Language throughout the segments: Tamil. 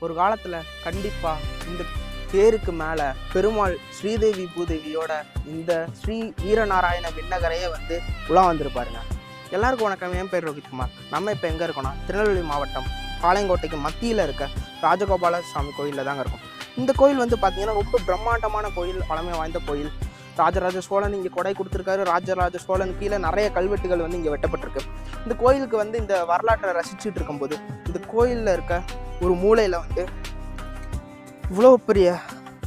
ஒரு காலத்தில் கண்டிப்பாக இந்த தேருக்கு மேலே பெருமாள் ஸ்ரீதேவி பூதேவியோட இந்த ஸ்ரீ வீரநாராயண விண்ணகரையே வந்து உலா வந்திருப்பாருங்க. எல்லாருக்கும் வணக்கம். என் பேர் ரோஹித்குமார். நம்ம இப்போ எங்கே இருக்கோம்னா திருநெல்வேலி மாவட்டம் பாளையங்கோட்டைக்கு மத்தியில் இருக்க ராஜகோபால சுவாமி கோயிலில் தாங்க இருக்கும். இந்த கோயில் வந்து பார்த்தீங்கன்னா ரொம்ப பிரம்மாண்டமான கோயில், பழமை வாய்ந்த கோயில். ராஜராஜ சோழன் இங்கே கொடை கொடுத்துருக்காரு. ராஜராஜ சோழன் கீழே நிறைய கல்வெட்டுகள் வந்து இங்கே வெட்டப்பட்டிருக்கு. இந்த கோயிலுக்கு வந்து இந்த வரலாற்றை ரசிச்சுட்டு இருக்கும்போது இந்த கோயிலில் இருக்க ஒரு மூலையில் வந்து இவ்வளோ பெரிய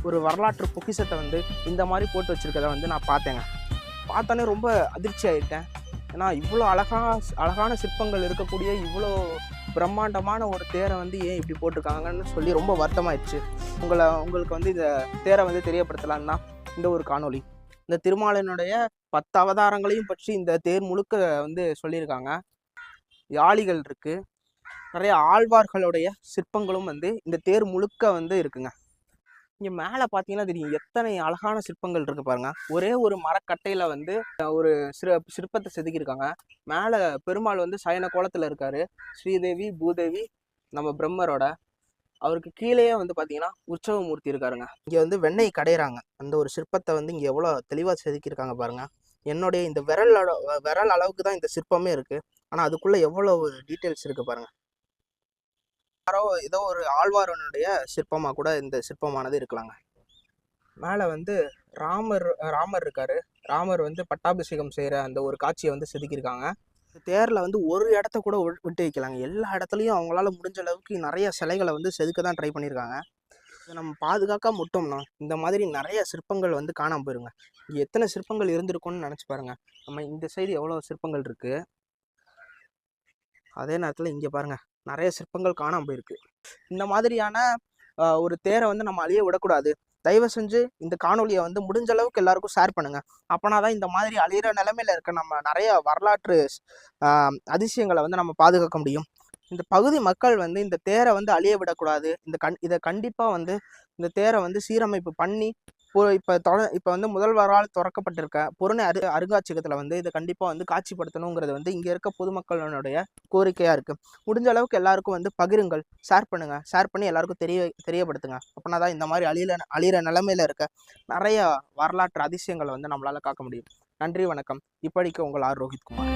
ஒரு வரலாற்று பொக்கிஷத்தை வந்து இந்த மாதிரி போட்டு வச்சுருக்கதை வந்து நான் பார்த்தோன்னே ரொம்ப அதிர்ச்சி ஆகிட்டேன். ஏன்னா இவ்வளோ அழகான சிற்பங்கள் இருக்கக்கூடிய இவ்வளோ பிரம்மாண்டமான ஒரு தேரை வந்து ஏன் இப்படி போட்டிருக்காங்கன்னு சொல்லி ரொம்ப வருத்தமாயிடுச்சு. உங்களுக்கு வந்து இந்த தேரை வந்து தெரியப்படுத்தலான்னா இந்த ஒரு காணொளி. இந்த திருமாலினுடைய 10 அவதாரங்களையும் பற்றி இந்த தேர் முழுக்க வந்து சொல்லியிருக்காங்க. யாளிகள் இருக்கு, நிறைய ஆழ்வார்களுடைய சிற்பங்களும் வந்து இந்த தேர் முழுக்க வந்து இருக்குங்க. இங்கே மேலே பார்த்தீங்கன்னா தெரியும் எத்தனை அழகான சிற்பங்கள் இருக்கு பாருங்க. ஒரே ஒரு மரக்கட்டையில வந்து ஒரு சிற்பத்தை செதுக்கியிருக்காங்க. மேலே பெருமாள் வந்து சயன கோலத்தில் இருக்காரு. ஸ்ரீதேவி பூதேவி நம்ம பிரம்மரோட. அவருக்கு கீழேயே வந்து பார்த்தீங்கன்னா உற்சவமூர்த்தி இருக்காருங்க. இங்கே வந்து வெண்ணெய் கடையிறாங்க. அந்த ஒரு சிற்பத்தை வந்து இங்கே எவ்வளோ தெளிவாக செதுக்கியிருக்காங்க பாருங்க. என்னுடைய இந்த விரல் அளவுக்கு தான் இந்த சிற்பமே இருக்கு. ஆனால் அதுக்குள்ள எவ்வளோ டீட்டெயில்ஸ் இருக்கு பாருங்க. யாரோ ஏதோ ஒரு ஆழ்வாரனுடைய சிற்பமாக கூட இந்த சிற்பமானது இருக்கலாங்க. மேலே வந்து ராமர் இருக்காரு. ராமர் வந்து பட்டாபிஷேகம் செய்கிற அந்த ஒரு காட்சியை வந்து செதுக்கியிருக்காங்க. தேரில் வந்து ஒரு இடத்த கூட விட்டு வைக்கலாங்க. எல்லா இடத்துலையும் அவங்களால முடிஞ்ச அளவுக்கு நிறைய சிலைகளை வந்து செதுக்க தான் ட்ரை பண்ணியிருக்காங்க. இதை நம்ம பாதுகாக்காம விட்டோம்னா இந்த மாதிரி நிறைய சிற்பங்கள் வந்து காணாமல் போயிருங்க. இங்கே எத்தனை சிற்பங்கள் இருந்திருக்கும்னு நினச்சி பாருங்க. நம்ம இந்த சைடு எவ்வளோ சிற்பங்கள் இருக்கு, அதே நேரத்தில் இங்கே பாருங்க நிறைய சிற்பங்கள் காணாமல் போயிருக்கு. இந்த மாதிரியான ஒரு தேரை வந்து நம்ம அழிய விடக்கூடாது. தயவு செஞ்சு இந்த காணொலியை வந்து முடிஞ்ச அளவுக்கு எல்லாருக்கும் ஷேர் பண்ணுங்க. அப்போனாதான் இந்த மாதிரி அழியிற நிலைமையில இருக்க நம்ம நிறைய வரலாற்று அதிசயங்களை வந்து நம்ம பாதுகாக்க முடியும். இந்த பகுதி மக்கள் வந்து இந்த தேரை வந்து அழிய விடக்கூடாது. இதை கண்டிப்பாக வந்து இந்த தேரை வந்து சீரமைப்பு பண்ணி இப்போ வந்து முதல்வரால் திறக்கப்பட்டிருக்க பொருணை அருங்காட்சியகத்தில் வந்து இதை கண்டிப்பாக வந்து காட்சிப்படுத்தணுங்கிறது வந்து இங்கே இருக்க பொதுமக்களுடைய கோரிக்கையாக இருக்குது. முடிஞ்ச அளவுக்கு எல்லாருக்கும் வந்து பகிருங்கள், ஷேர் பண்ணுங்கள். ஷேர் பண்ணி எல்லாருக்கும் தெரியப்படுத்துங்க. அப்படின்னா தான் இந்த மாதிரி அழியிற நிலைமையில் இருக்க நிறைய வரலாற்று அதிசயங்களை வந்து நம்மளால் காக்க முடியும். நன்றி, வணக்கம். இப்படிக்கு உங்கள் ஆர். ரோஹித்குமார்.